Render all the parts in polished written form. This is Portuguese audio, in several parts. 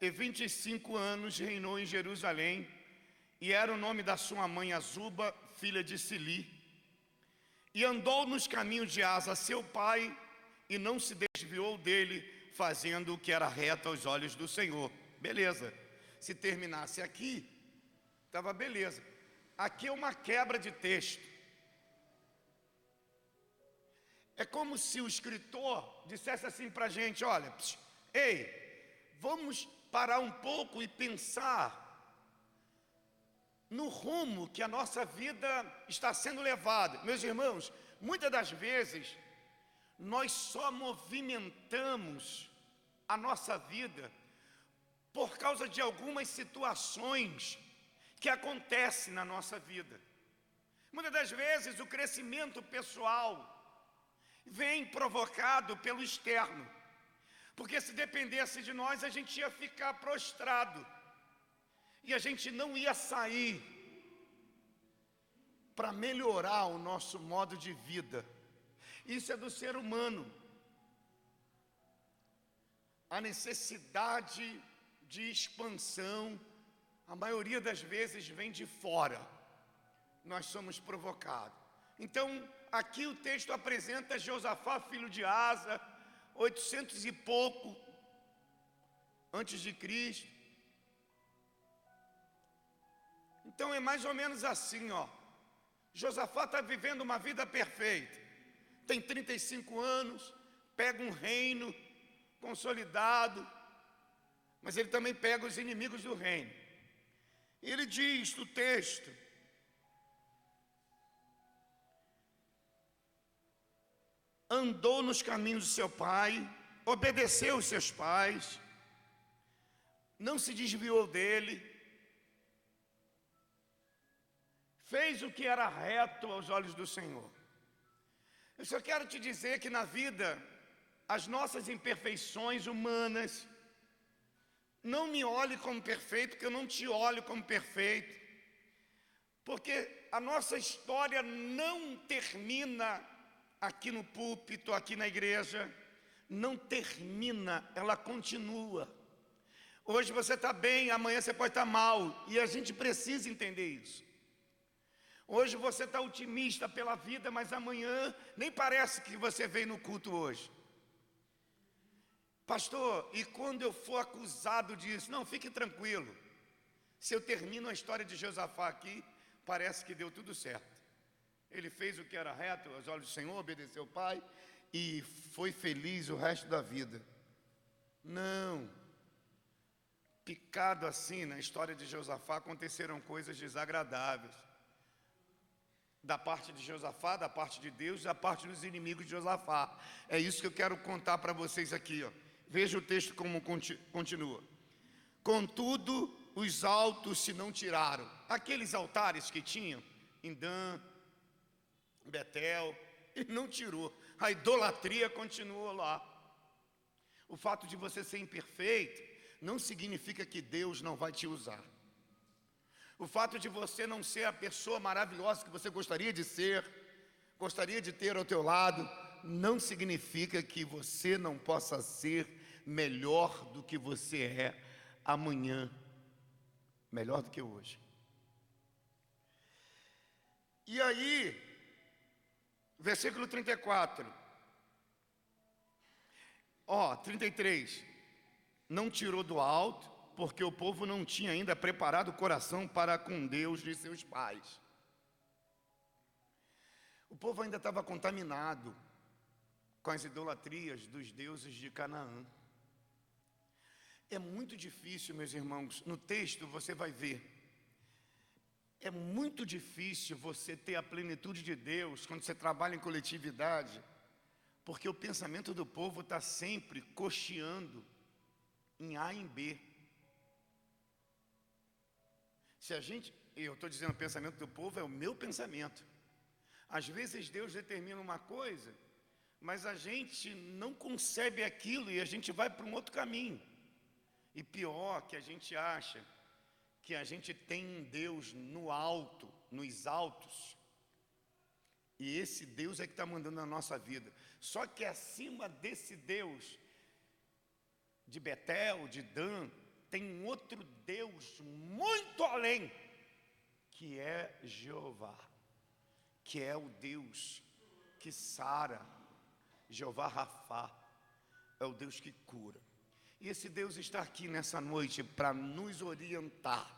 e 25 anos reinou em Jerusalém, e era o nome da sua mãe Azuba, filha de Sili. E andou nos caminhos de Asa, seu pai, e não se desviou dele, fazendo o que era reto aos olhos do Senhor. Beleza. Se terminasse aqui, estava beleza. Aqui é uma quebra de texto. É como se o escritor dissesse assim para a gente: olha, ei, vamos parar um pouco e pensar no rumo que a nossa vida está sendo levada. Meus irmãos, muitas das vezes nós só movimentamos a nossa vida por causa de algumas situações que acontecem na nossa vida. Muitas das vezes o crescimento pessoal vem provocado pelo externo, porque se dependesse de nós, a gente ia ficar prostrado e a gente não ia sair para melhorar o nosso modo de vida. Isso é do ser humano. A necessidade de expansão, a maioria das vezes vem de fora. Nós somos provocados. Então, aqui o texto apresenta Josafá, filho de Asa, 800 e pouco antes de Cristo. Então é mais ou menos assim, ó. Josafá está vivendo uma vida perfeita. Tem 35 anos, pega um reino consolidado, mas ele também pega os inimigos do reino. E ele diz no texto: andou nos caminhos de seu pai, obedeceu os seus pais, não se desviou dele, fez o que era reto aos olhos do Senhor. Eu só quero te dizer que na vida, as nossas imperfeições humanas, não me olhe como perfeito, que eu não te olho como perfeito, porque a nossa história não termina aqui no púlpito, aqui na igreja, não termina, ela continua. Hoje você está bem, amanhã você pode estar mal, e a gente precisa entender isso. Hoje você está otimista pela vida, mas amanhã nem parece que você veio no culto hoje. Pastor, e quando eu for acusado disso? Não, fique tranquilo. Se eu termino a história de Josafá aqui, parece que deu tudo certo. Ele fez o que era reto aos olhos do Senhor, obedeceu o pai e foi feliz o resto da vida. Não. Picado assim na história de Josafá, aconteceram coisas desagradáveis. Da parte de Josafá, da parte de Deus, da parte dos inimigos de Josafá. É isso que eu quero contar para vocês aqui, ó. Veja o texto como continua. Contudo, os altos se não tiraram. Aqueles altares que tinham em Dan, Betel, ele não tirou. A idolatria continuou lá. O fato de você ser imperfeito não significa que Deus não vai te usar. O fato de você não ser a pessoa maravilhosa que você gostaria de ser, gostaria de ter ao teu lado, não significa que você não possa ser melhor do que você é amanhã, melhor do que hoje. E aí, versículo 34, 33, não tirou do alto, porque o povo não tinha ainda preparado o coração para com Deus de seus pais. O povo ainda estava contaminado com as idolatrias dos deuses de Canaã. É muito difícil, meus irmãos, no texto você vai ver, é muito difícil você ter a plenitude de Deus quando você trabalha em coletividade, porque o pensamento do povo está sempre cocheando em A e em B. Eu estou dizendo o pensamento do povo, é o meu pensamento. Às vezes Deus determina uma coisa, mas a gente não concebe aquilo e a gente vai para um outro caminho. E pior, que a gente acha que a gente tem um Deus no alto, nos altos, e esse Deus é que está mandando na nossa vida. Só que acima desse Deus, de Betel, de Dan, tem um outro Deus muito além, que é Jeová, que é o Deus que sara, Jeová Rafá, é o Deus que cura. E esse Deus está aqui nessa noite para nos orientar.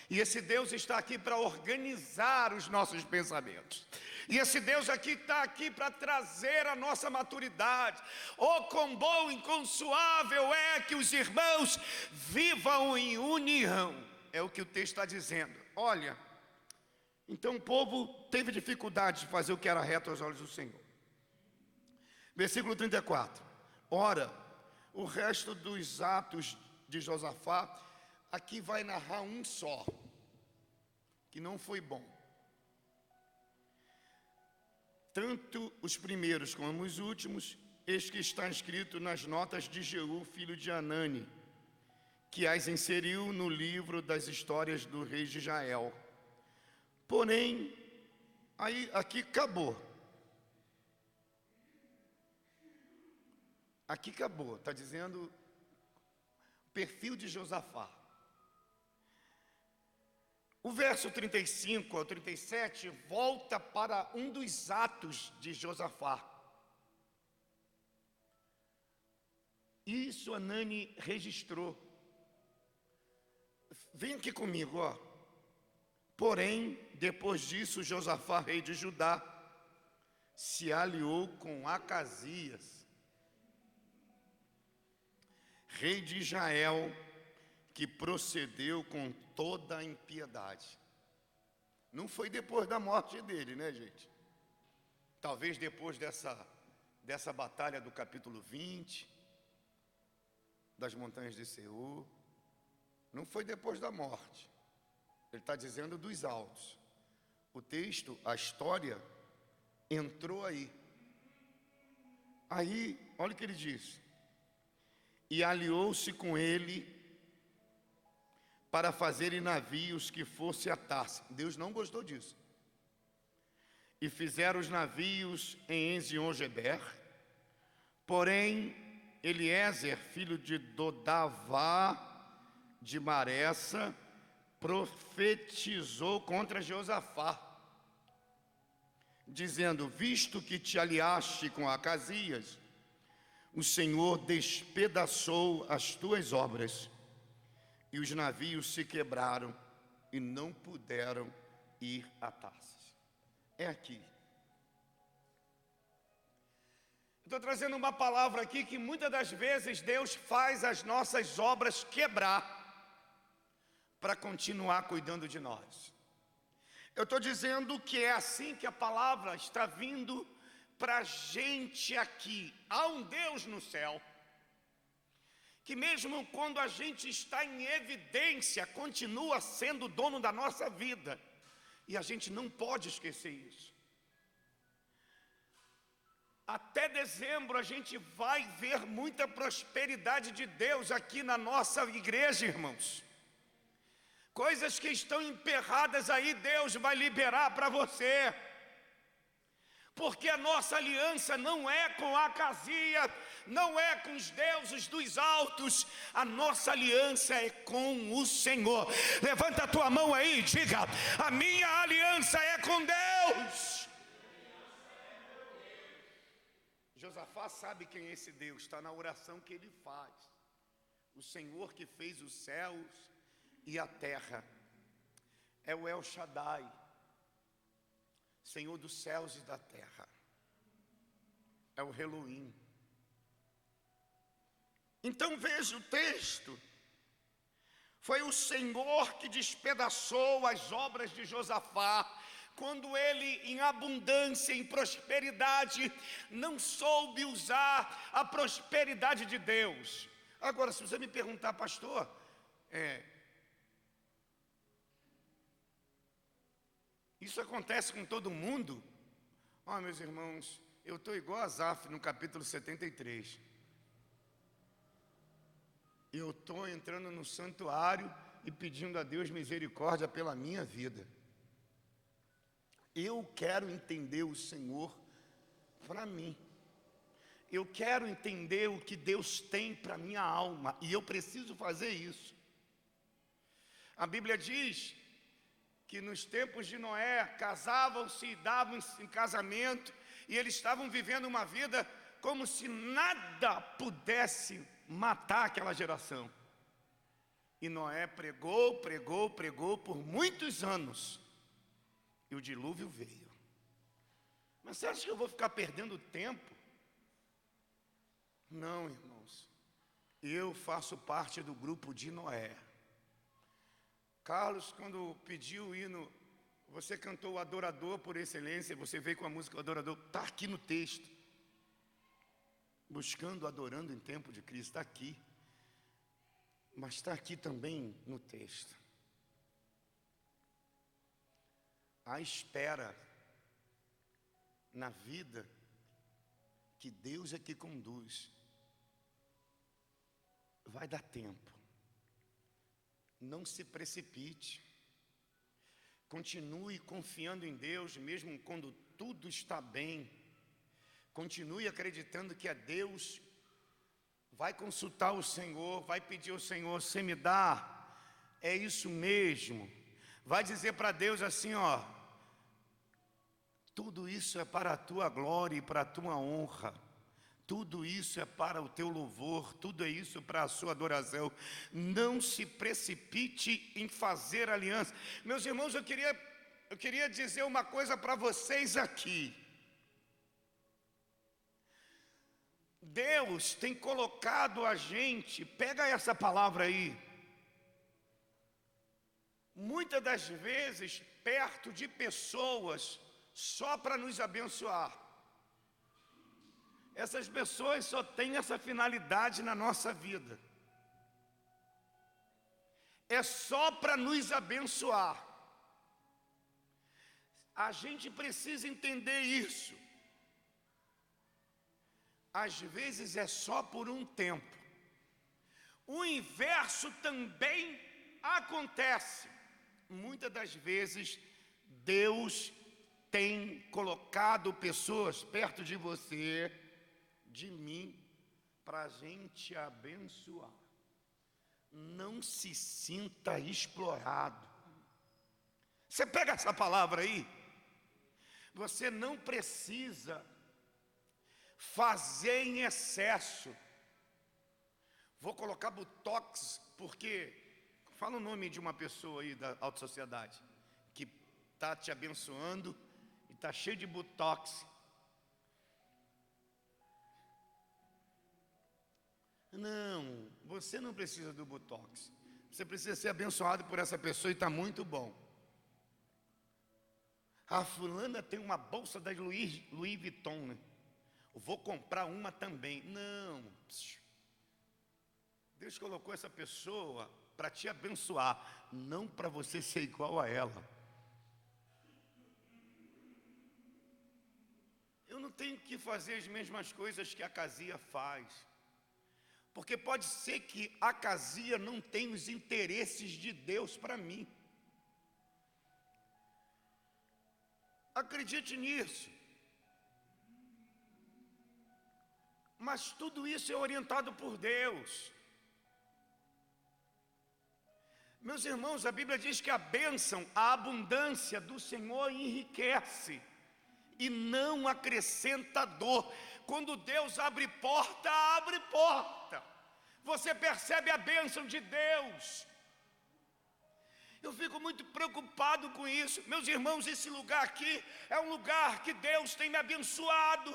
E esse Deus está aqui para organizar os nossos pensamentos. E esse Deus aqui está aqui para trazer a nossa maturidade. Oh, quão bom e quão suável é que os irmãos vivam em união. É o que o texto está dizendo. Olha, então o povo teve dificuldade de fazer o que era reto aos olhos do Senhor. Versículo 34. Ora, o resto dos atos de Josafá, aqui vai narrar um só, que não foi bom. Tanto os primeiros como os últimos, eis que está escrito nas notas de Jeú, filho de Anani, que as inseriu no livro das histórias do rei de Israel. Porém, aqui acabou. Aqui acabou, está dizendo o perfil de Josafá. O verso 35 ao 37 volta para um dos atos de Josafá. Isso Anani registrou. Vem aqui comigo, ó. Porém, depois disso, Josafá, rei de Judá, se aliou com Acasias, rei de Israel, que procedeu com toda a impiedade. Não foi depois da morte dele, né, gente? Talvez depois dessa batalha do capítulo 20, das montanhas de Seir. Não foi depois da morte. Ele está dizendo dos altos. O texto, a história, entrou aí. Aí, olha o que ele diz. E aliou-se com ele para fazerem navios que fosse a Tarsis. Deus não gostou disso. E fizeram os navios em Ezion-Geber. Porém, Eliezer, filho de Dodavá, de Maressa, profetizou contra Josafá, dizendo: visto que te aliaste com Acasias, o Senhor despedaçou as tuas obras, e os navios se quebraram e não puderam ir a Tarsis. É aqui. Estou trazendo uma palavra aqui que muitas das vezes Deus faz as nossas obras quebrar para continuar cuidando de nós. Eu estou dizendo que é assim que a palavra está vindo para a gente aqui. Há um Deus no céu, que mesmo quando a gente está em evidência, continua sendo dono da nossa vida. E a gente não pode esquecer isso. Até dezembro a gente vai ver muita prosperidade de Deus aqui na nossa igreja, irmãos. Coisas que estão emperradas aí, Deus vai liberar para você. Porque a nossa aliança não é com Acasias, não é com os deuses dos altos, a nossa aliança é com o Senhor. Levanta a tua mão aí e diga: a minha aliança é com Deus. Josafá sabe quem é esse Deus, está na oração que ele faz. O Senhor que fez os céus e a terra é o El Shaddai, Senhor dos céus e da terra, é o Elohim. Então veja o texto. Foi o Senhor que despedaçou as obras de Josafá, quando ele, em abundância, em prosperidade, não soube usar a prosperidade de Deus. Agora, se você me perguntar, pastor, isso acontece com todo mundo? Meus irmãos, eu estou igual a Asaf no capítulo 73. Eu estou entrando no santuário e pedindo a Deus misericórdia pela minha vida. Eu quero entender o Senhor para mim. Eu quero entender o que Deus tem para minha alma. E eu preciso fazer isso. A Bíblia diz que nos tempos de Noé, casavam-se e davam em casamento, e eles estavam vivendo uma vida como se nada pudesse matar aquela geração. E Noé pregou por muitos anos, e o dilúvio veio. Mas você acha que eu vou ficar perdendo tempo? Não, irmãos. Eu faço parte do grupo de Noé. Carlos, quando pediu o hino, você cantou o Adorador por excelência, você veio com a música Adorador, está aqui no texto. Buscando, adorando em tempo de Cristo, está aqui. Mas está aqui também no texto. A espera na vida que Deus é que conduz. Vai dar tempo. Não se precipite. Continue confiando em Deus, mesmo quando tudo está bem. Continue acreditando que é Deus. Vai consultar o Senhor, vai pedir ao Senhor, você me dá? É isso mesmo. Vai dizer para Deus assim, ó, tudo isso é para a tua glória e para a tua honra. Tudo isso é para o teu louvor, tudo é isso para a sua adoração. Não se precipite em fazer aliança. Meus irmãos, eu queria dizer uma coisa para vocês aqui. Deus tem colocado a gente, pega essa palavra aí, muitas das vezes perto de pessoas só para nos abençoar. Essas pessoas só têm essa finalidade na nossa vida. É só para nos abençoar. A gente precisa entender isso. Às vezes é só por um tempo. O inverso também acontece. Muitas das vezes Deus tem colocado pessoas perto de você, de mim, para a gente abençoar. Não se sinta explorado. Você pega essa palavra aí? Você não precisa fazer em excesso. Vou colocar botox, porque fala o nome de uma pessoa aí da alta sociedade que está te abençoando e está cheio de botox. Não, você não precisa do botox. Você precisa ser abençoado por essa pessoa e está muito bom. A fulana tem uma bolsa da Louis Vuitton, né? Eu vou comprar uma também. Não. Deus colocou essa pessoa para te abençoar, não para você ser igual a ela. Eu não tenho que fazer as mesmas coisas que a Casia faz. Porque pode ser que a Casia não tenha os interesses de Deus para mim. Acredite nisso. Mas tudo isso é orientado por Deus. Meus irmãos, a Bíblia diz que a bênção, a abundância do Senhor enriquece e não acrescenta dor. Quando Deus abre porta, abre porta. Você percebe a bênção de Deus. Eu fico muito preocupado com isso. Meus irmãos, esse lugar aqui é um lugar que Deus tem me abençoado.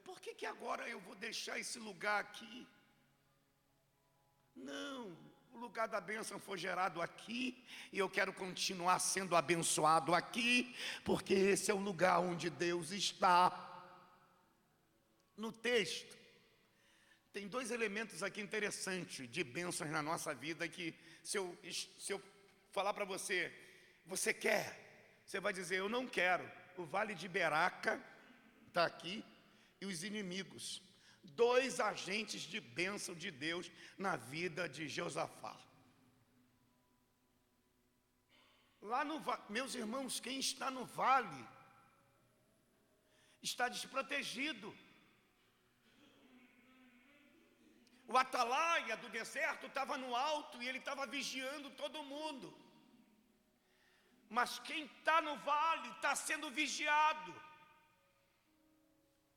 Por que agora eu vou deixar esse lugar aqui? Não, o lugar da bênção foi gerado aqui e eu quero continuar sendo abençoado aqui, porque esse é o lugar onde Deus está. No texto, tem dois elementos aqui interessantes de bênçãos na nossa vida que se eu falar para você, você quer? Você vai dizer, eu não quero. O Vale de Beraca está aqui e os inimigos. Dois agentes de bênção de Deus na vida de Josafá. Lá no vale, meus irmãos, quem está no vale está desprotegido. O atalaia do deserto estava no alto e ele estava vigiando todo mundo. Mas quem está no vale está sendo vigiado.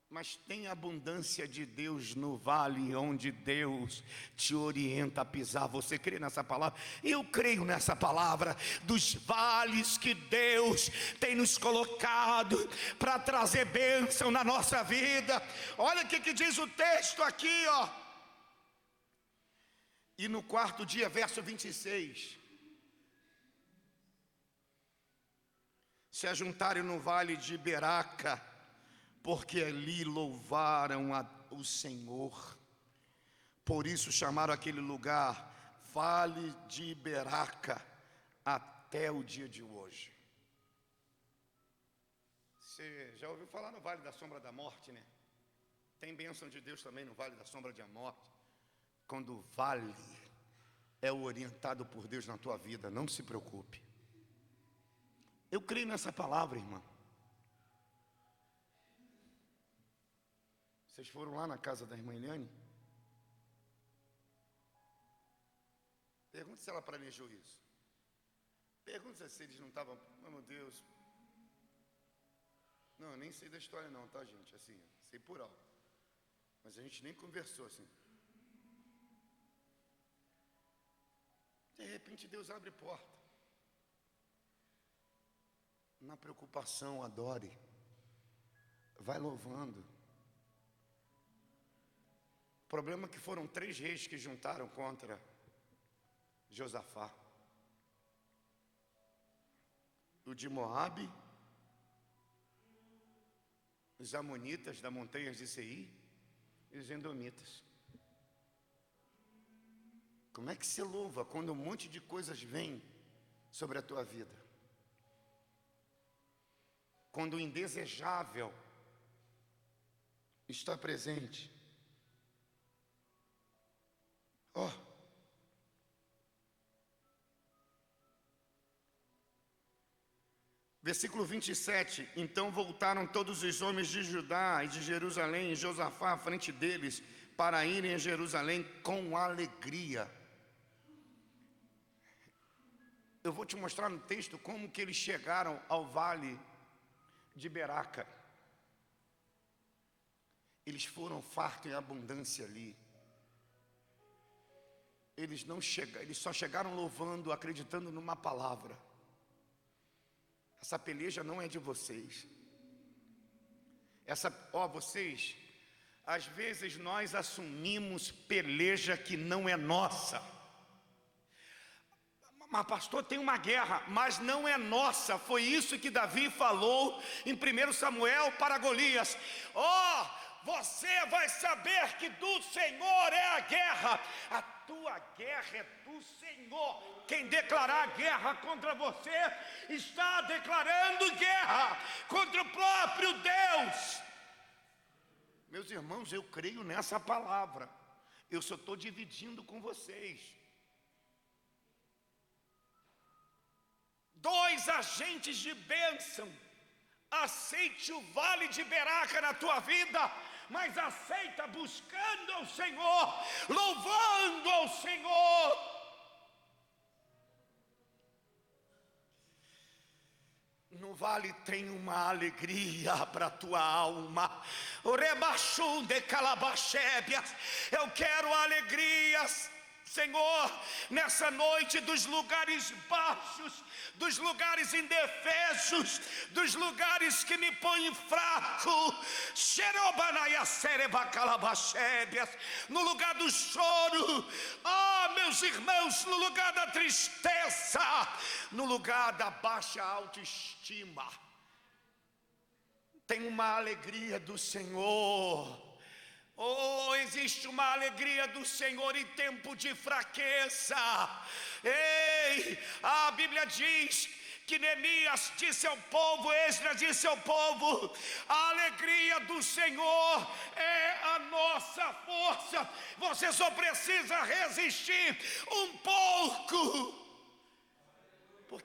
Mas tem abundância de Deus no vale onde Deus te orienta a pisar. Você crê nessa palavra? Eu creio nessa palavra dos vales que Deus tem nos colocado para trazer bênção na nossa vida. Olha o que diz o texto aqui, ó. E no quarto dia, verso 26. Se ajuntarem no vale de Beraca, porque ali louvaram o Senhor. Por isso chamaram aquele lugar Vale de Beraca até o dia de hoje. Você já ouviu falar no Vale da Sombra da Morte, né? Tem bênção de Deus também no Vale da Sombra da Morte. Quando o vale é orientado por Deus na tua vida, não se preocupe. Eu creio nessa palavra, irmã. Vocês foram lá na casa da irmã Eliane? Pergunta se ela planejou isso. Pergunta se eles não estavam... Oh, meu Deus. Não, eu nem sei da história não, tá, gente? Assim, sei por alto. Mas a gente nem conversou assim. De repente Deus abre porta. Na preocupação, adore. Vai louvando. O problema é que foram 3 reis que juntaram contra Josafá. O de Moabe, os amonitas das montanhas de Seir e os edomitas. Como é que você louva quando um monte de coisas vem sobre a tua vida? Quando o indesejável está presente. Oh. Versículo 27. Então voltaram todos os homens de Judá e de Jerusalém, e Josafá à frente deles, para irem a Jerusalém com alegria. Eu vou te mostrar no texto como que eles chegaram ao vale de Beraca. Eles foram fartos em abundância ali. Eles só chegaram louvando, acreditando numa palavra. Essa peleja não é de vocês. Vocês, às vezes nós assumimos peleja que não é nossa. Mas pastor, tem uma guerra, mas não é nossa. Foi isso que Davi falou em 1 Samuel para Golias. Você vai saber que do Senhor é a guerra. A tua guerra é do Senhor. Quem declarar guerra contra você está declarando guerra contra o próprio Deus. Meus irmãos, eu creio nessa palavra. Eu só estou dividindo com vocês. 2 agentes de bênção. Aceite o vale de Beraca na tua vida, mas aceita buscando ao Senhor, louvando ao Senhor. No vale tem uma alegria para a tua alma. Eu quero alegrias, Senhor, nessa noite, dos lugares baixos, dos lugares indefesos, dos lugares que me põem fraco, no lugar do choro, meus irmãos, no lugar da tristeza, no lugar da baixa autoestima, tem uma alegria do Senhor. Existe uma alegria do Senhor em tempo de fraqueza. A Bíblia diz que Neemias disse ao povo, Esdras disse ao povo: a alegria do Senhor é a nossa força. Você só precisa resistir um pouco,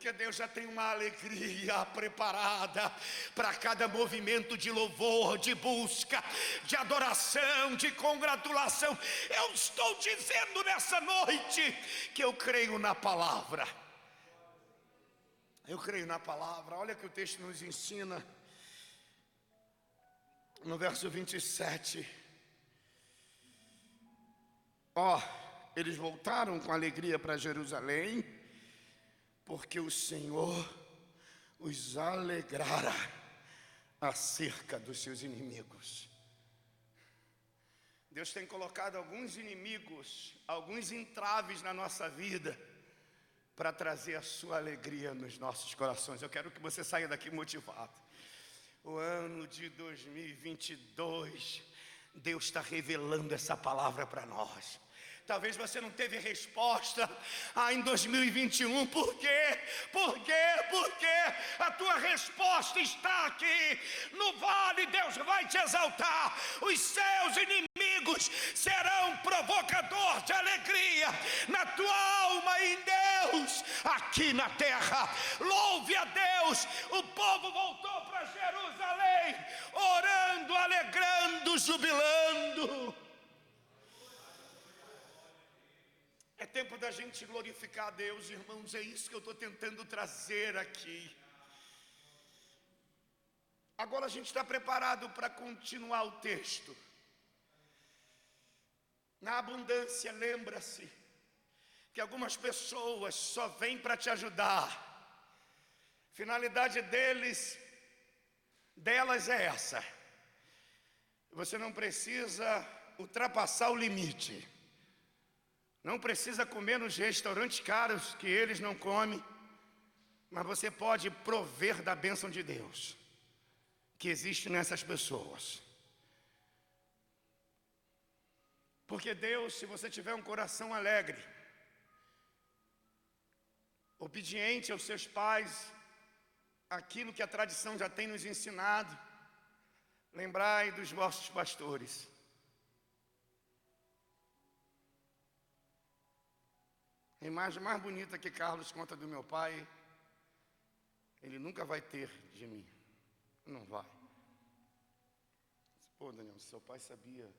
Porque Deus já tem uma alegria preparada para cada movimento de louvor, de busca, de adoração, de congratulação. Eu estou dizendo nessa noite que eu creio na palavra. Eu creio na palavra. Olha que o texto nos ensina no verso 27. Eles voltaram com alegria para Jerusalém, porque o Senhor os alegrara acerca dos seus inimigos. Deus tem colocado alguns inimigos, alguns entraves na nossa vida, para trazer a sua alegria nos nossos corações. Eu quero que você saia daqui motivado. O ano de 2022, Deus está revelando essa palavra para nós. Talvez você não teve resposta em 2021. Por quê? Porque a tua resposta está aqui. No vale Deus vai te exaltar. Os seus inimigos serão provocador de alegria na tua alma e em Deus aqui na terra. Louve a Deus. O povo voltou para Jerusalém, orando, alegrando, jubilando. É tempo da gente glorificar a Deus, irmãos. É isso que eu estou tentando trazer aqui. Agora a gente está preparado para continuar o texto. Na abundância, lembra-se que algumas pessoas só vêm para te ajudar. A finalidade delas é essa. Você não precisa ultrapassar o limite. Não precisa comer nos restaurantes caros que eles não comem, mas você pode prover da bênção de Deus que existe nessas pessoas. Porque Deus, se você tiver um coração alegre, obediente aos seus pais, aquilo que a tradição já tem nos ensinado, lembrai dos vossos pastores. A imagem mais bonita que Carlos conta do meu pai, ele nunca vai ter de mim. Não vai. Pô, Daniel, seu pai sabia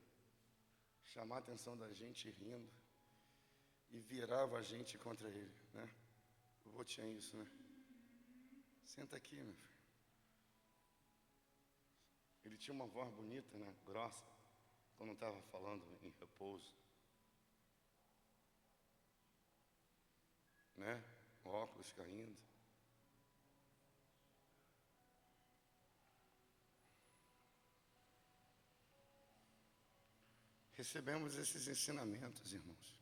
chamar a atenção da gente rindo e virava a gente contra ele, né? O vô tinha isso, né? Senta aqui, meu filho. Ele tinha uma voz bonita, né? Grossa, quando estava falando em repouso. Né? Óculos caindo. Recebemos esses ensinamentos, irmãos.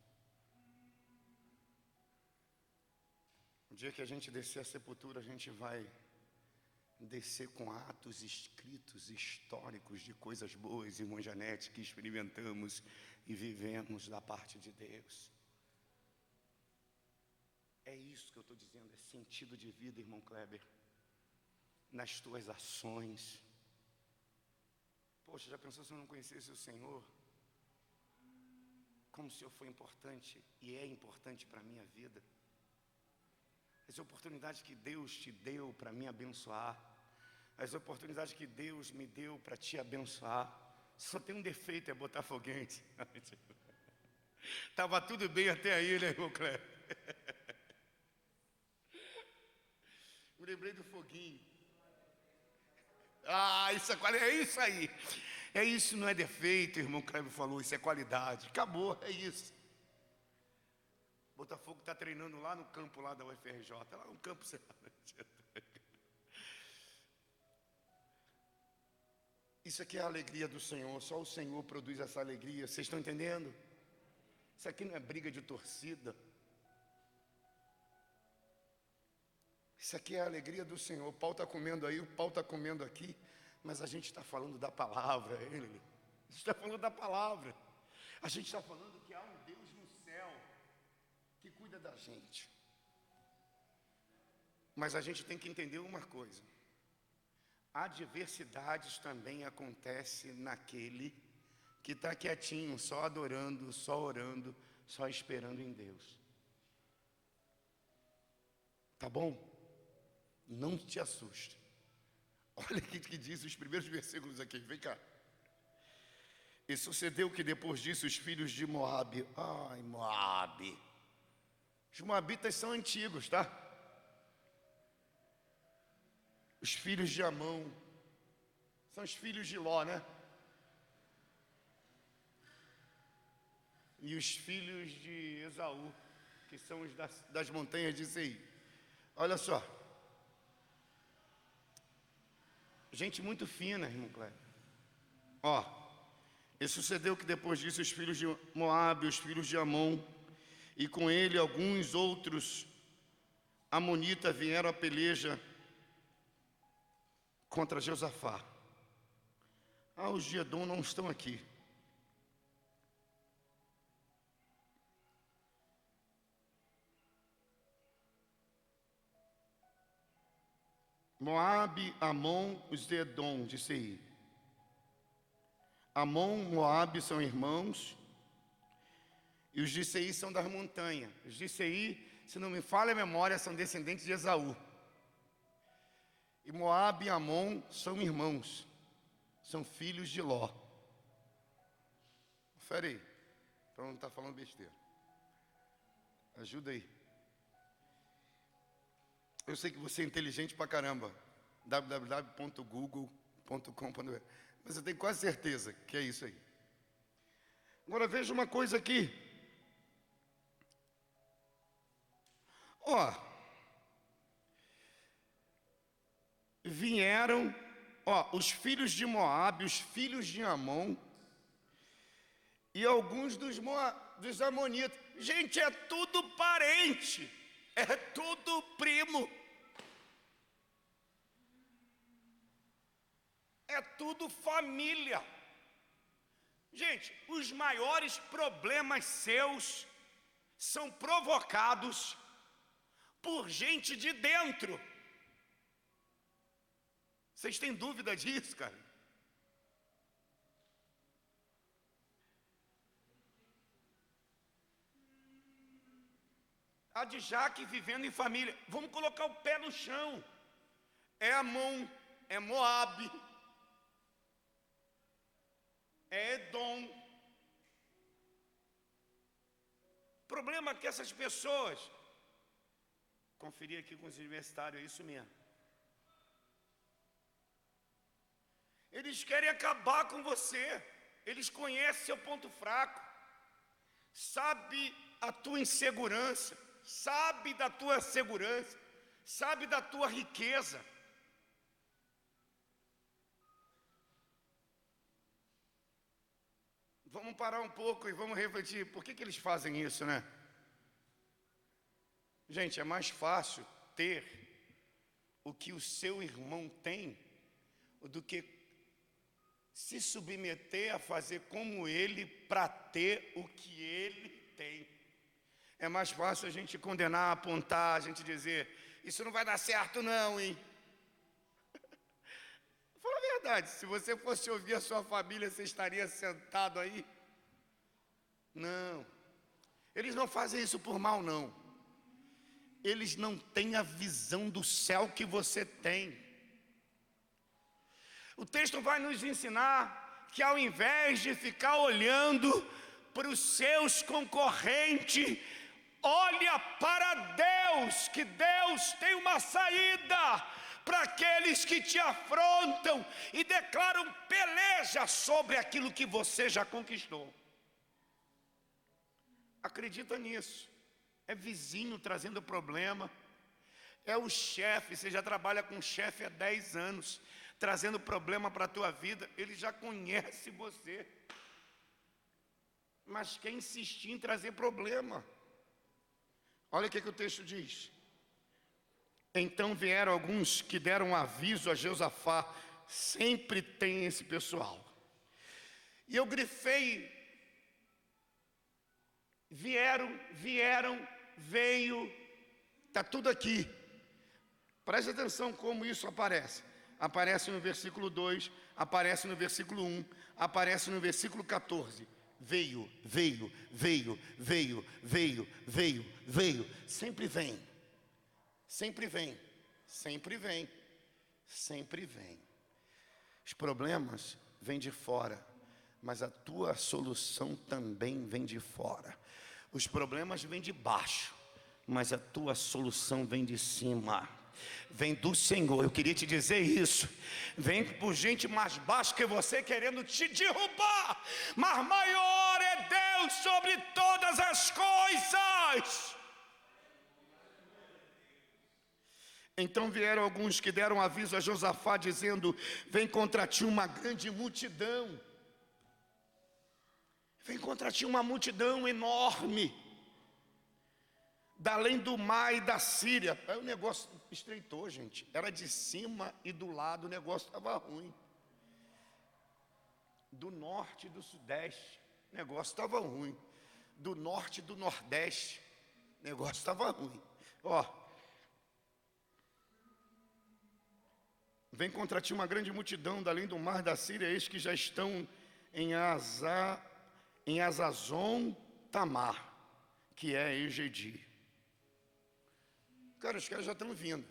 O dia que a gente descer a sepultura, a gente vai descer com atos escritos, históricos de coisas boas, irmão Janete, que experimentamos e vivemos da parte de Deus. É isso que eu estou dizendo, é sentido de vida, irmão Kleber, nas tuas ações. Poxa, já pensou se eu não conhecesse o Senhor? Como o Senhor foi importante e é importante para a minha vida. As oportunidades que Deus te deu para me abençoar, as oportunidades que Deus me deu para te abençoar, só tem um defeito, é botafoguense. Estava tudo bem até aí, né, irmão Kleber? Me lembrei do foguinho. É isso aí. É isso, não é defeito, irmão Kleber falou, isso é qualidade. Acabou, é isso. Botafogo está treinando lá no campo lá da UFRJ, lá no campo Isso aqui é a alegria do Senhor, só o Senhor produz essa alegria, vocês estão entendendo? Isso aqui não é briga de torcida. Isso aqui é a alegria do Senhor. O pau está comendo aí, o pau está comendo aqui, mas a gente está falando da palavra. A gente está falando da palavra. A gente está falando que há um Deus no céu que cuida da gente. Mas a gente tem que entender uma coisa. Adversidades também acontecem naquele que está quietinho, só adorando, só orando, só esperando em Deus. Tá bom? Não te assuste. Olha o que diz os primeiros versículos aqui, vem cá. E sucedeu que depois disso os filhos de Moabe, Moabe, os moabitas são antigos, tá? Os filhos de Amon, são os filhos de Ló, né? E os filhos de Esaú, que são os das montanhas de Seir. Olha só. Gente muito fina, irmão Cléber. E sucedeu que depois disso os filhos de Moabe, os filhos de Amon, e com ele alguns outros amonitas vieram a peleja contra Josafá. Os de Edom não estão aqui. Moabe, Amon, os de Edom, de Seir. Amon, Moabe são irmãos, e os de Seir são das montanhas. Os de Seir, se não me falha a memória, são descendentes de Esaú. E Moabe e Amon são irmãos, são filhos de Ló. Confere aí, para não estar falando besteira. Ajuda aí. Eu sei que você é inteligente pra caramba. www.google.com.br. Mas eu tenho quase certeza que é isso aí. Agora veja uma coisa aqui. Vieram, os filhos de Moabe, os filhos de Amon e alguns dos amonitas. Gente, é tudo parente, é tudo primo. É tudo família. Gente, os maiores problemas seus são provocados por gente de dentro. Vocês têm dúvida disso, cara? A de Jaque vivendo em família. Vamos colocar o pé no chão. É Amon, é Moabe, é Edom. O problema é que essas pessoas, conferir aqui com os universitários, é isso mesmo. Eles querem acabar com você. Eles conhecem seu ponto fraco, sabe a tua insegurança, sabe da tua segurança, sabe da tua riqueza. Vamos parar um pouco e vamos refletir, por que eles fazem isso, né? Gente, é mais fácil ter o que o seu irmão tem do que se submeter a fazer como ele para ter o que ele tem. É mais fácil a gente condenar, apontar, a gente dizer, isso não vai dar certo não, hein? Fala a verdade, se você fosse ouvir a sua família, você estaria sentado aí? Não. Eles não fazem isso por mal, não. Eles não têm a visão do céu que você tem. O texto vai nos ensinar que ao invés de ficar olhando para os seus concorrentes, olha para Deus, que Deus tem uma saída para aqueles que te afrontam e declaram peleja sobre aquilo que você já conquistou. Acredita nisso. É vizinho trazendo problema, é o chefe, você já trabalha com o chefe há 10 anos, trazendo problema para a tua vida, ele já conhece você, mas quer insistir em trazer problema. Olha o que o texto diz. Então vieram alguns que deram aviso a Josafá. Sempre tem esse pessoal. E eu grifei. Vieram, veio. Está tudo aqui. Preste atenção como isso aparece. Aparece no versículo 2, aparece no versículo 1, aparece no versículo 14. Veio. Sempre vem. Sempre vem. Sempre vem, sempre vem. Os problemas vêm de fora, mas a tua solução também vem de fora. Os problemas vêm de baixo, mas a tua solução vem de cima. Vem do Senhor. Eu queria te dizer isso. Vem por gente mais baixa que você querendo te derrubar, mas maior é Deus sobre todas as coisas. Então vieram alguns que deram aviso a Josafá, dizendo: vem contra ti uma grande multidão. Vem contra ti uma multidão enorme, da além do mar e da Síria. Aí o negócio estreitou, gente. Era de cima e do lado, o negócio estava ruim. Do norte e do sudeste, o negócio estava ruim. Do norte e do nordeste, o negócio estava ruim. Ó, vem contra ti uma grande multidão, da além do mar e da Síria, eis que já estão em Azazon Tamar, que é Engedi. Cara, os caras já estão vindo.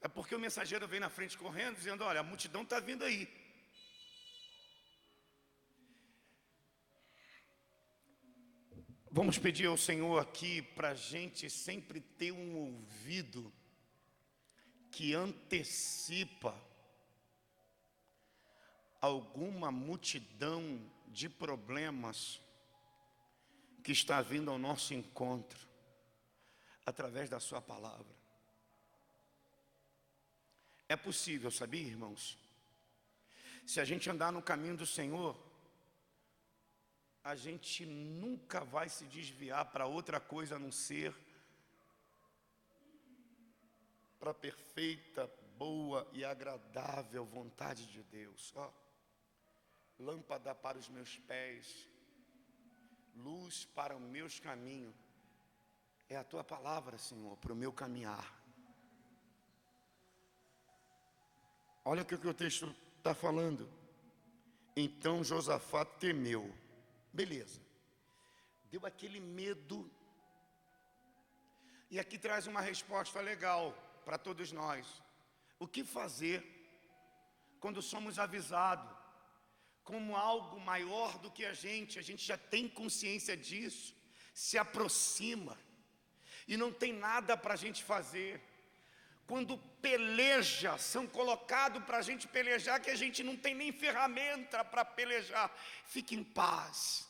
É porque o mensageiro vem na frente correndo, dizendo: olha, a multidão está vindo aí. Vamos pedir ao Senhor aqui para a gente sempre ter um ouvido que antecipa alguma multidão de problemas que está vindo ao nosso encontro, através da sua palavra. É possível, sabia, irmãos? Se a gente andar no caminho do Senhor, a gente nunca vai se desviar para outra coisa a não ser para a perfeita, boa e agradável vontade de Deus. Ó, lâmpada para os meus pés, luz para os meus caminhos. É a tua palavra, Senhor, para o meu caminhar. Olha o que o texto está falando. Então Josafá temeu. Beleza. Deu aquele medo. E aqui traz uma resposta legal para todos nós. O que fazer quando somos avisados como algo maior do que a gente já tem consciência disso, se aproxima e não tem nada para a gente fazer? Quando peleja, são colocados para a gente pelejar, que a gente não tem nem ferramenta para pelejar. Fique em paz.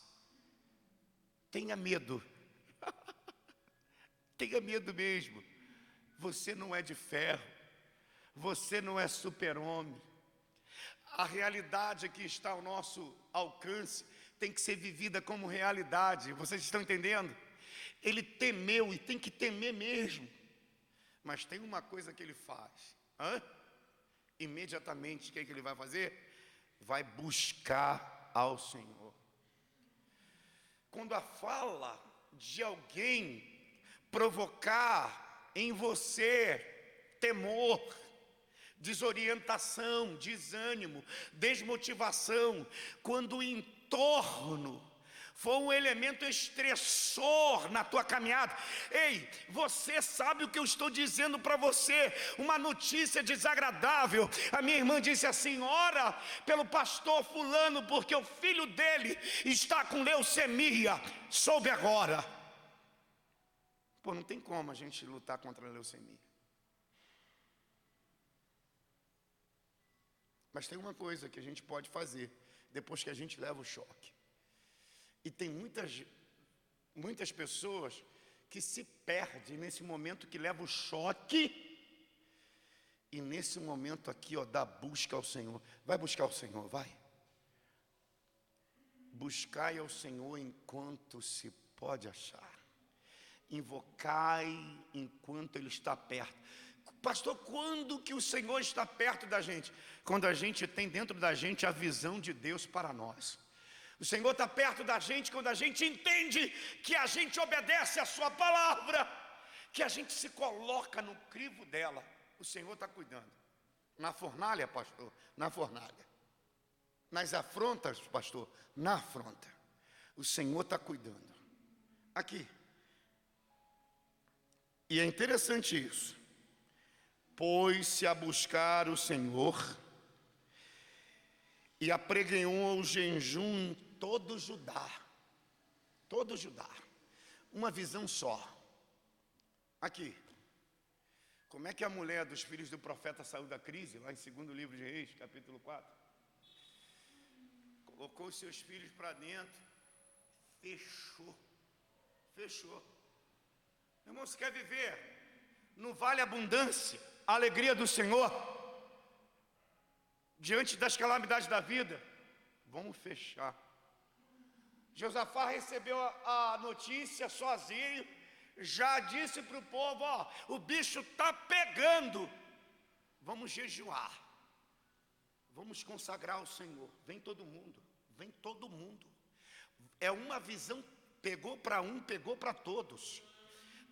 Tenha medo. Tenha medo mesmo. Você não é de ferro. Você não é super-homem. A realidade que está ao nosso alcance tem que ser vivida como realidade. Vocês estão entendendo? Ele temeu e tem que temer mesmo. Mas tem uma coisa que ele faz. Imediatamente, o que ele vai fazer? Vai buscar ao Senhor. Quando a fala de alguém provocar em você temor, desorientação, desânimo, desmotivação, quando o entorno for um elemento estressor na tua caminhada. Ei, você sabe o que eu estou dizendo para você? Uma notícia desagradável. A minha irmã disse assim: ora pelo pastor fulano, porque o filho dele está com leucemia. Soube agora. Pô, não tem como a gente lutar contra a leucemia. Mas tem uma coisa que a gente pode fazer depois que a gente leva o choque. E tem muitas pessoas que se perdem nesse momento que leva o choque. E nesse momento aqui, ó, da busca ao Senhor. Vai buscar o Senhor, vai. Buscai ao Senhor enquanto se pode achar. Invocai enquanto Ele está perto. Pastor, quando que o Senhor está perto da gente? Quando a gente tem dentro da gente a visão de Deus para nós. O Senhor está perto da gente quando a gente entende que a gente obedece a sua palavra, que a gente se coloca no crivo dela. O Senhor está cuidando. Na fornalha, pastor, na fornalha. Nas afrontas, pastor, na afronta. O Senhor está cuidando. Aqui. E é interessante isso. pôs-se a buscar o Senhor e apregoou o jejum em todo Judá. Todo Judá. Uma visão só. Aqui. Como é que a mulher dos filhos do profeta saiu da crise? Lá em 2º livro de Reis, capítulo 4. Colocou os seus filhos para dentro. Fechou. Fechou. Irmão, você quer viver no vale abundância, a alegria do Senhor, diante das calamidades da vida? Vamos fechar. Josafá recebeu a notícia sozinho, já disse para o povo, ó, o bicho está pegando, vamos jejuar, vamos consagrar ao Senhor. Vem todo mundo, vem todo mundo. É uma visão, pegou para um, pegou para todos.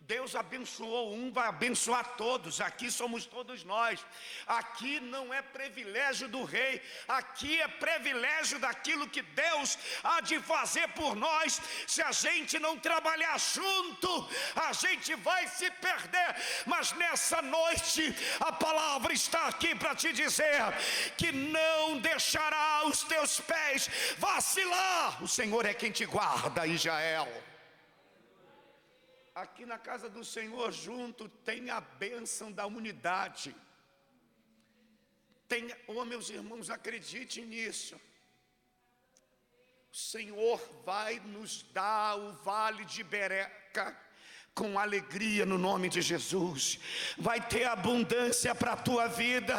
Deus abençoou um, vai abençoar todos. Aqui somos todos nós. Aqui não é privilégio do rei, aqui é privilégio daquilo que Deus há de fazer por nós. Se a gente não trabalhar junto, a gente vai se perder. Mas nessa noite a palavra está aqui para te dizer que não deixará os teus pés vacilar. O Senhor é quem te guarda, Israel. Aqui na casa do Senhor junto tem a bênção da unidade. Tem, oh meus irmãos, acreditem nisso. O Senhor vai nos dar o vale de Bereca com alegria no nome de Jesus. Vai ter abundância para a tua vida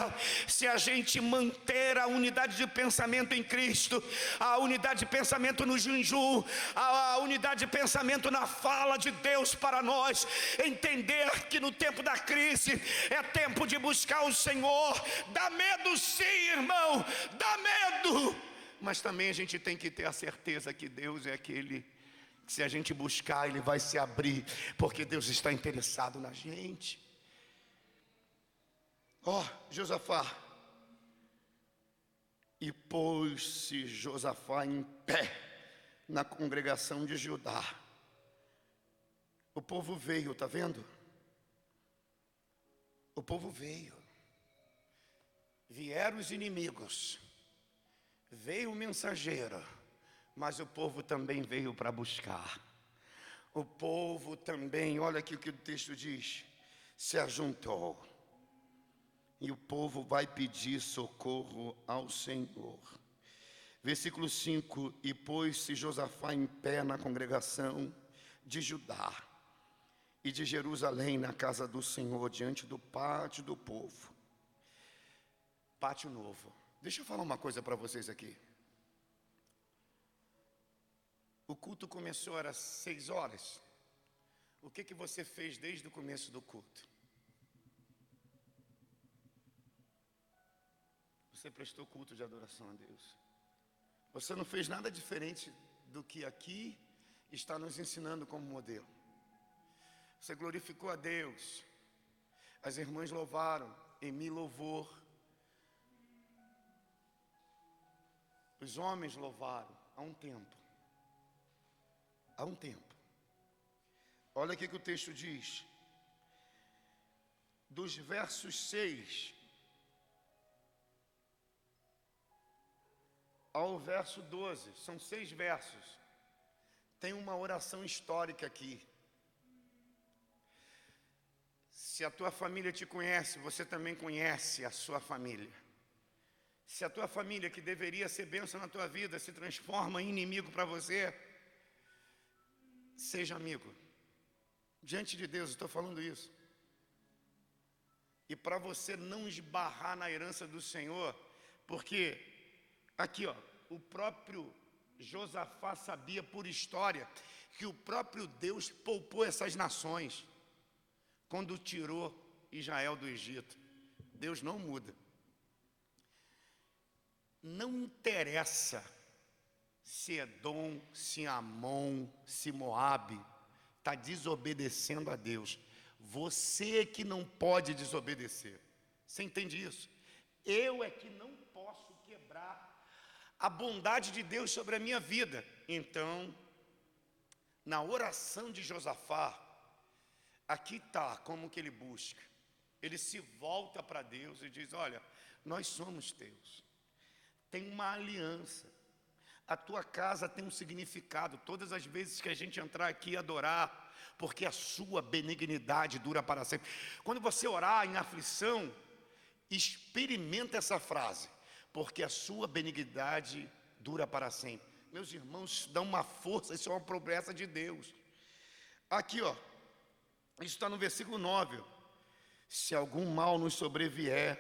se a gente manter a unidade de pensamento em Cristo, a unidade de pensamento no jejum, a unidade de pensamento na fala de Deus para nós. Entender que no tempo da crise é tempo de buscar o Senhor. Dá medo sim, irmão, dá medo, mas também a gente tem que ter a certeza que Deus é aquele, se a gente buscar, Ele vai se abrir, porque Deus está interessado na gente. Ó, Josafá. E pôs-se Josafá em pé na congregação de Judá. O povo veio, está vendo? O povo veio. Vieram os inimigos. Veio o mensageiro. Mas o povo também veio para buscar. O povo também, olha aqui o que o texto diz, se ajuntou. E o povo vai pedir socorro ao Senhor. Versículo 5, e pôs-se Josafá em pé na congregação de Judá e de Jerusalém, na casa do Senhor, diante do pátio do povo. Pátio novo. Deixa eu falar uma coisa para vocês aqui. O culto começou, era 6 horas. O que você fez desde o começo do culto? Você prestou culto de adoração a Deus. Você não fez nada diferente do que aqui está nos ensinando como modelo. Você glorificou a Deus. As irmãs louvaram, em louvor. Os homens louvaram há um tempo. Há um tempo. Olha aqui que o texto diz. Dos versos 6 ao verso 12, são 6 versos. Tem uma oração histórica aqui. Se a tua família te conhece, você também conhece a sua família. Se a tua família, que deveria ser bênção na tua vida, se transforma em inimigo para você, seja amigo. Diante de Deus, eu estou falando isso. E para você não esbarrar na herança do Senhor, porque aqui, ó, o próprio Josafá sabia por história que o próprio Deus poupou essas nações quando tirou Israel do Egito. Deus não muda. Não interessa se Edom, se Amon, se Moabe está desobedecendo a Deus. Você é que não pode desobedecer. Você entende isso? Eu é que não posso quebrar a bondade de Deus sobre a minha vida. Então, na oração de Josafá, aqui está como que ele busca. ele se volta para Deus e diz: olha, nós somos teus, tem uma aliança, a tua casa tem um significado, todas as vezes que a gente entrar aqui e adorar, porque a sua benignidade dura para sempre. Quando você orar em aflição, experimenta essa frase, porque a sua benignidade dura para sempre. Meus irmãos, isso dá uma força, isso é uma promessa de Deus. Aqui, ó, isso está no versículo 9. Se algum mal nos sobrevier,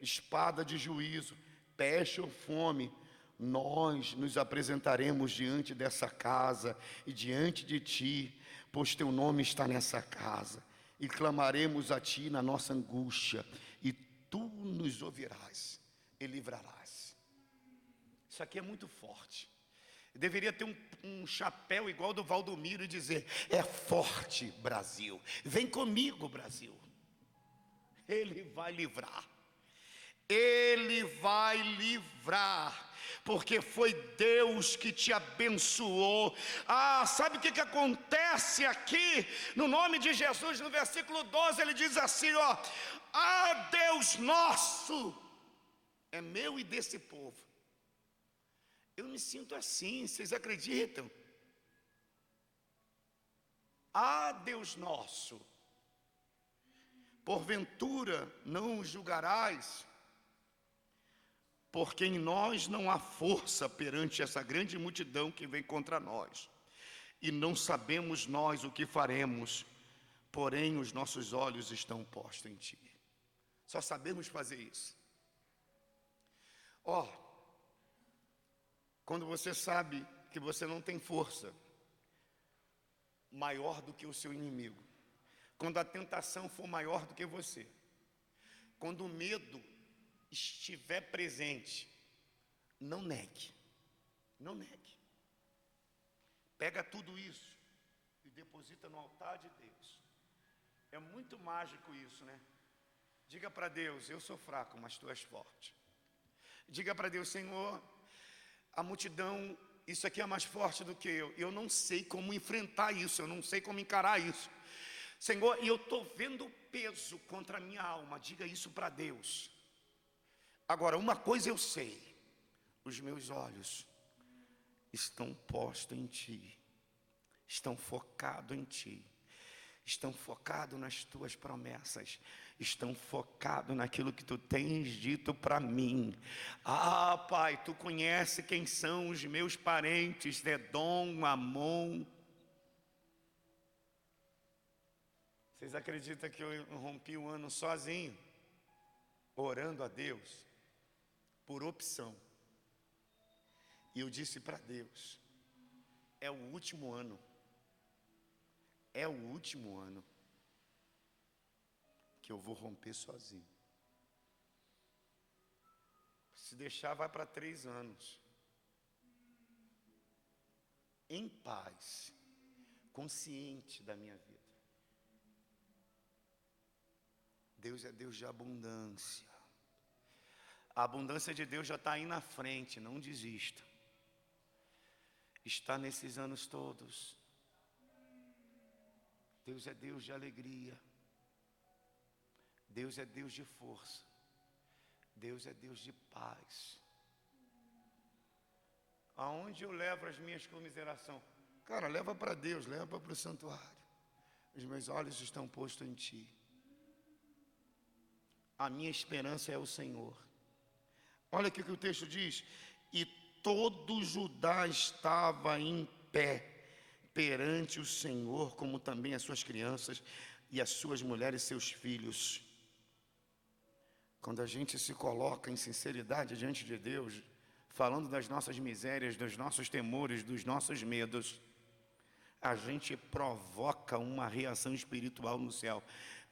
espada de juízo, peste ou fome, nós nos apresentaremos diante dessa casa e diante de ti, pois teu nome está nessa casa, e clamaremos a ti na nossa angústia, e tu nos ouvirás e livrarás. Isso aqui é muito forte. Deveria ter um chapéu igual do Valdomiro e dizer: é forte, Brasil, vem comigo, Brasil. Ele vai livrar, ele vai livrar, porque foi Deus que te abençoou. Sabe o que acontece aqui? No nome de Jesus, no versículo 12, ele diz assim, ó: Deus nosso é meu e desse povo. Eu me sinto assim, vocês acreditam? Deus nosso, porventura não o julgarás, porque em nós não há força perante essa grande multidão que vem contra nós, e não sabemos nós o que faremos, porém os nossos olhos estão postos em ti. Só sabemos fazer isso. Quando você sabe que você não tem força maior do que o seu inimigo, quando a tentação for maior do que você, quando o medo estiver presente, não negue, não negue. Pega tudo isso e deposita no altar de Deus. É muito mágico isso, né? Diga para Deus: eu sou fraco, mas tu és forte. Diga para Deus: Senhor, a multidão, isso aqui é mais forte do que eu não sei como enfrentar isso, eu não sei como encarar isso, Senhor, e eu estou vendo o peso contra a minha alma. Diga isso para Deus. Agora, uma coisa eu sei: os meus olhos estão postos em ti, estão focados em ti, estão focados nas tuas promessas, estão focados naquilo que tu tens dito para mim. Pai, tu conhece quem são os meus parentes, Edom, Amon. Vocês acreditam que eu rompi o ano sozinho, orando a Deus, por opção? E eu disse para Deus: é o último ano, é o último ano que eu vou romper sozinho. Se deixar, vai para 3 anos. Em paz, consciente da minha vida. Deus é Deus de abundância. A abundância de Deus já está aí na frente, não desista. Está nesses anos todos. Deus é Deus de alegria. Deus é Deus de força. Deus é Deus de paz. Aonde eu levo as minhas comiserações? Cara, leva para Deus, leva para o santuário. Os meus olhos estão postos em ti. A minha esperança é o Senhor. Olha aqui o que o texto diz: e todo Judá estava em pé perante o Senhor, como também as suas crianças e as suas mulheres e seus filhos. Quando a gente se coloca em sinceridade diante de Deus, falando das nossas misérias, dos nossos temores, dos nossos medos, a gente provoca uma reação espiritual no céu.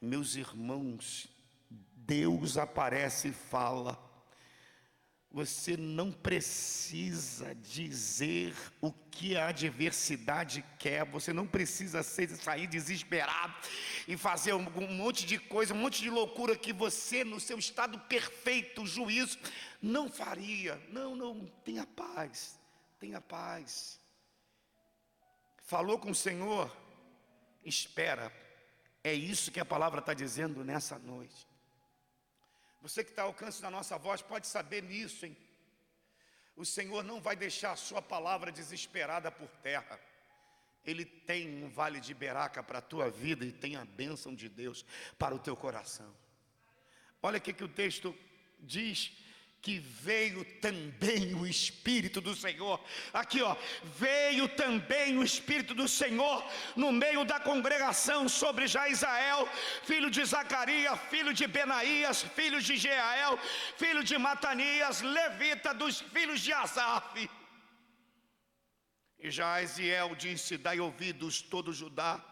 Meus irmãos, Deus aparece e fala. Você não precisa dizer o que a adversidade quer. Você não precisa sair desesperado e fazer um monte de coisa, um monte de loucura que você, no seu estado perfeito, juízo, não faria. Não, tenha paz, tenha paz. Falou com o Senhor? Espera É isso que a palavra está dizendo nessa noite. Você que está ao alcance da nossa voz pode saber nisso, hein? O Senhor não vai deixar a sua palavra desesperada por terra. Ele tem um vale de Beraca para a tua vida e tem a bênção de Deus para o teu coração. Olha o que o texto diz, que veio também o Espírito do Senhor. Aqui ó, veio também o Espírito do Senhor no meio da congregação sobre Jaziel, filho de Zacarias, filho de Benaías, filho de Jeiel, filho de Matanias, levita dos filhos de Asaf. E Jaziel disse: dai ouvidos todo Judá,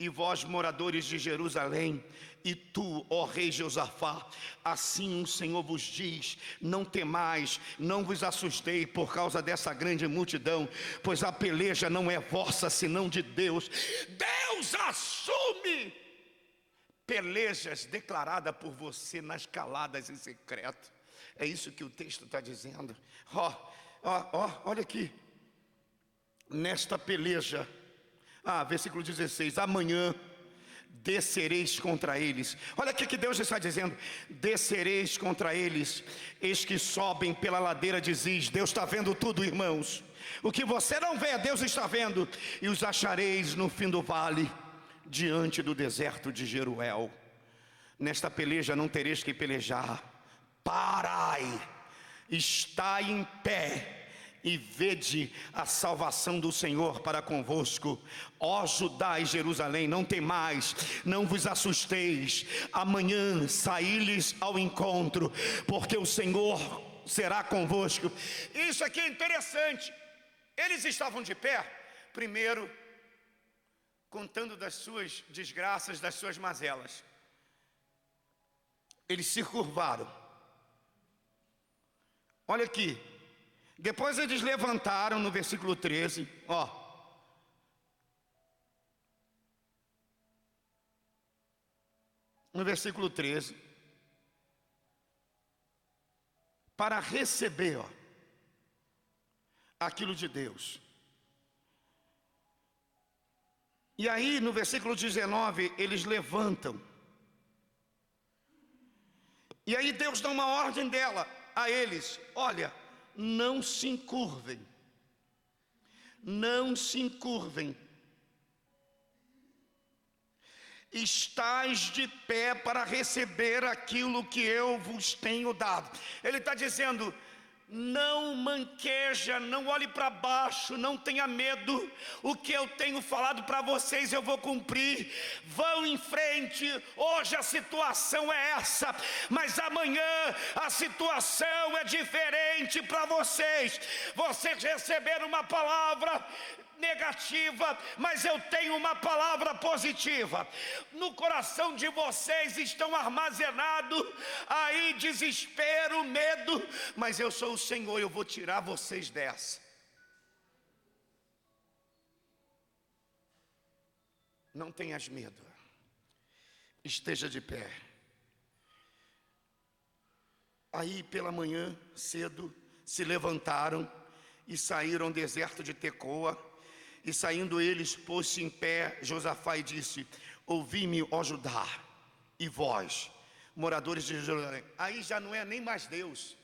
e vós moradores de Jerusalém, e tu, ó rei Josafá, assim o Senhor vos diz: não temais, não vos assustei por causa dessa grande multidão, pois a peleja não é vossa, senão de Deus. Deus assume pelejas declaradas por você nas caladas em secreto. É isso que o texto está dizendo. Olha aqui. Nesta peleja, versículo 16: amanhã descereis contra eles. Olha aqui que Deus está dizendo: descereis contra eles, eis que sobem pela ladeira de Ziz. Deus está vendo tudo, irmãos. O que você não vê, Deus está vendo. E os achareis no fim do vale, diante do deserto de Jeruel. Nesta peleja não tereis que pelejar. Parai, estai em pé e vede a salvação do Senhor para convosco. Ó Judá e Jerusalém, não temais, não vos assusteis. Amanhã saí-lhes ao encontro, porque o Senhor será convosco. Isso aqui é interessante. Eles estavam de pé, primeiro contando das suas desgraças, das suas mazelas. Eles se curvaram. Olha aqui. Depois eles levantaram no versículo 13, no versículo 13, para receber aquilo de Deus. E aí no versículo 19 eles levantam. E aí Deus dá uma ordem a eles: olha, não se encurvem, não se encurvem, estais de pé para receber aquilo que eu vos tenho dado. Ele está dizendo: não manqueja, não olhe para baixo, não tenha medo. O que eu tenho falado para vocês eu vou cumprir. Vão em frente. Hoje a situação é essa, mas amanhã a situação é diferente para vocês. Vocês receberam uma palavra negativa, mas eu tenho uma palavra positiva. No coração de vocês estão armazenados aí desespero, medo, mas eu sou o Senhor, eu vou tirar vocês dessa. Não tenhas medo, esteja de pé. Aí pela manhã cedo se levantaram e saíram ao deserto de Tecoa. E saindo eles, pôs-se em pé Josafá e disse: ouvi-me, ó Judá, e vós, moradores de Jerusalém. Aí já não é nem mais Deus.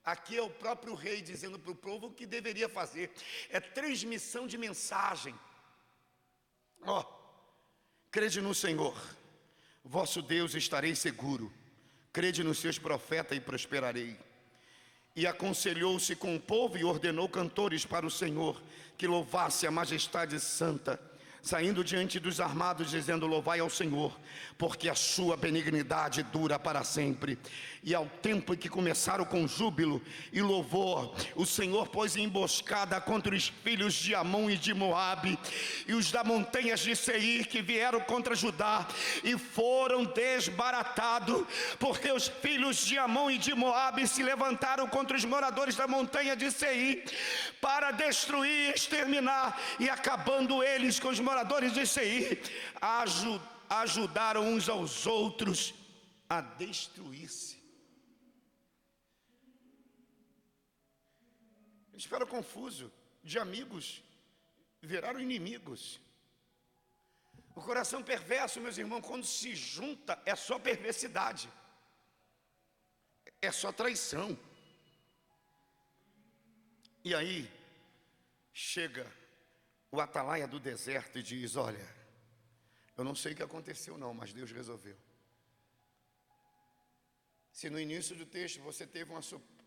Aqui é o próprio rei dizendo para o povo o que deveria fazer. É transmissão de mensagem. Crede no Senhor, vosso Deus, estarei seguro. Crede nos seus profetas e prosperarei. E aconselhou-se com o povo e ordenou cantores para o Senhor, que louvasse a majestade santa, saindo diante dos armados, dizendo: louvai ao Senhor, porque a sua benignidade dura para sempre. E ao tempo em que começaram com júbilo e louvor, o Senhor pôs emboscada contra os filhos de Amon e de Moabe, e os da montanhas de Seir, que vieram contra Judá, e foram desbaratados, porque os filhos de Amon e de Moabe se levantaram contra os moradores da montanha de Seir, para destruir e exterminar, e acabando eles com os moradores de Seir, ajudaram uns aos outros a destruir-se. Eles ficaram confusos, de amigos viraram inimigos. O coração perverso, meus irmãos, quando se junta, é só perversidade, é só traição. E aí, chega o atalaia do deserto e diz: olha, eu não sei o que aconteceu não, mas Deus resolveu. Se no início do texto você teve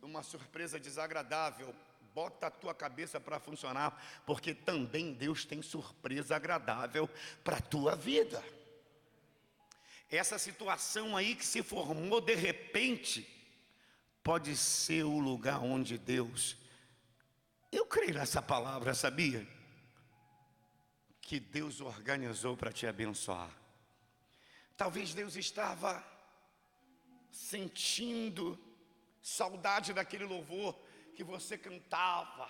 uma surpresa desagradável, bota a tua cabeça para funcionar, porque também Deus tem surpresa agradável para a tua vida. Essa situação aí que se formou de repente, pode ser o lugar onde Deus, eu creio nessa palavra, sabia? Que Deus organizou para te abençoar. Talvez Deus estava sentindo saudade daquele louvor que você cantava,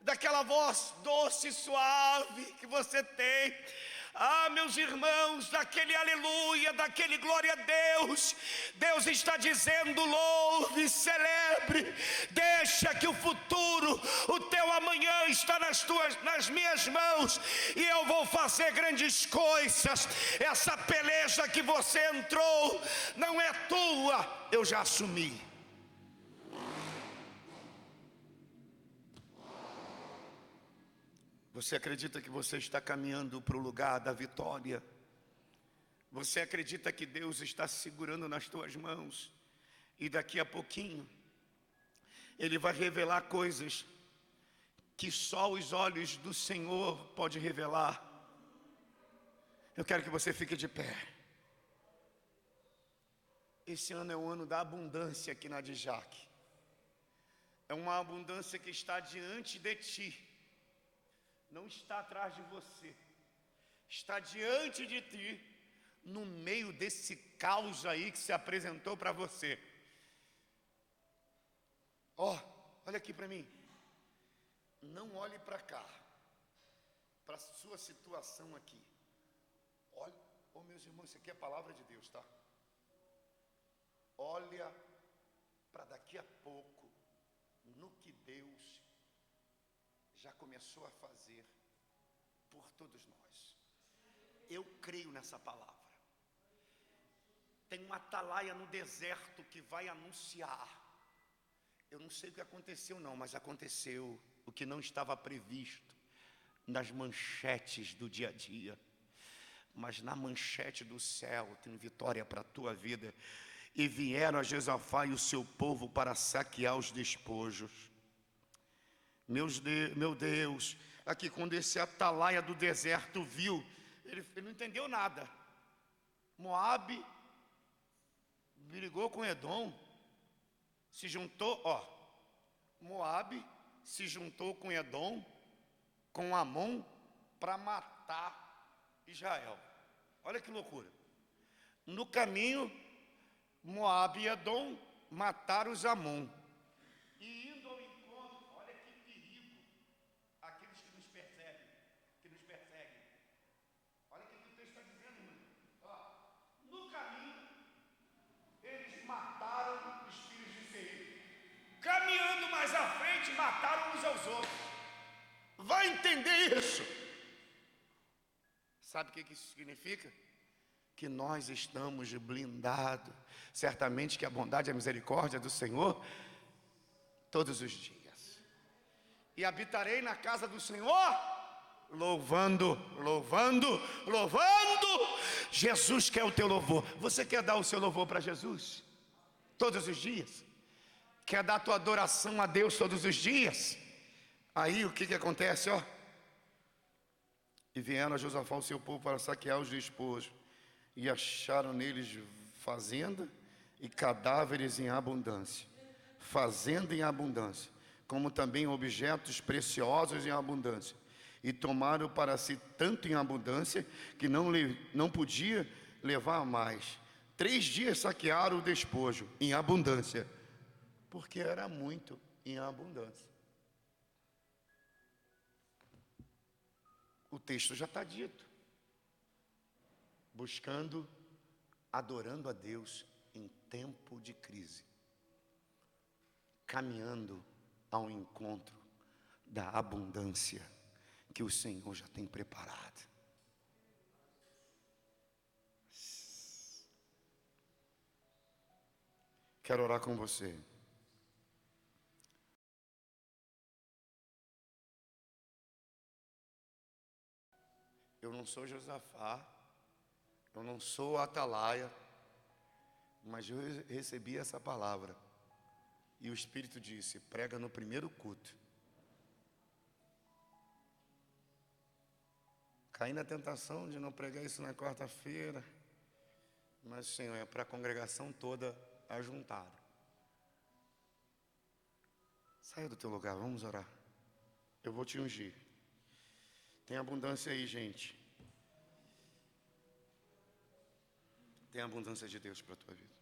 daquela voz doce e suave que você tem. Ah, meus irmãos, daquele aleluia, daquele glória a Deus. Deus está dizendo: louve, celebre, deixa que o futuro, o teu amanhã está nas minhas mãos, e eu vou fazer grandes coisas. Essa peleja que você entrou não é tua, eu já assumi. Você acredita que você está caminhando para o lugar da vitória? Você acredita que Deus está segurando nas tuas mãos? E daqui a pouquinho, Ele vai revelar coisas que só os olhos do Senhor podem revelar. Eu quero que você fique de pé. Esse ano é o ano da abundância aqui na Djac. É uma abundância que está diante de ti. Não está atrás de você, está diante de ti, no meio desse caos aí que se apresentou para você. Olha aqui para mim, não olhe para cá, para a sua situação aqui. Olha, meus irmãos, isso aqui é a palavra de Deus, tá? Olha para daqui a pouco, no que Deus já começou a fazer por todos nós. Eu creio nessa palavra. Tem uma atalaia no deserto que vai anunciar. Eu não sei o que aconteceu não, mas aconteceu o que não estava previsto nas manchetes do dia a dia. Mas na manchete do céu tem vitória para a tua vida. E vieram a Josafá e o seu povo para saquear os despojos. Meu Deus, aqui quando esse atalaia do deserto viu, ele não entendeu nada. Moabe brigou com Edom, se juntou, Moabe se juntou com Edom, com Amon, para matar Israel. Olha que loucura. No caminho, Moabe e Edom mataram os Amon. Caminhando mais à frente, mataram uns aos outros. Vai entender isso. Sabe o que isso significa? Que nós estamos blindados. Certamente que a bondade e a misericórdia do Senhor todos os dias. E habitarei na casa do Senhor, louvando, louvando, louvando. Jesus quer o teu louvor. Você quer dar o seu louvor para Jesus? Todos os dias? Quer dar a tua adoração a Deus todos os dias? Aí o que acontece, E vieram a Josafá o seu povo para saquear os despojos, e acharam neles fazenda e cadáveres em abundância. Fazenda em abundância, como também objetos preciosos em abundância. E tomaram para si tanto em abundância, que não podia levar mais. 3 dias saquearam o despojo em abundância, porque era muito em abundância. O texto já está dito. Buscando, adorando a Deus em tempo de crise. Caminhando ao encontro da abundância que o Senhor já tem preparado. Quero orar com você. Eu não sou Josafá, eu não sou Atalaia, mas eu recebi essa palavra. E o Espírito disse: prega no primeiro culto. Caí na tentação de não pregar isso na quarta-feira, mas, Senhor, é para a congregação toda ajuntar. Saia do teu lugar, vamos orar. Eu vou te ungir. Tem abundância aí, gente. Tem abundância de Deus para a tua vida.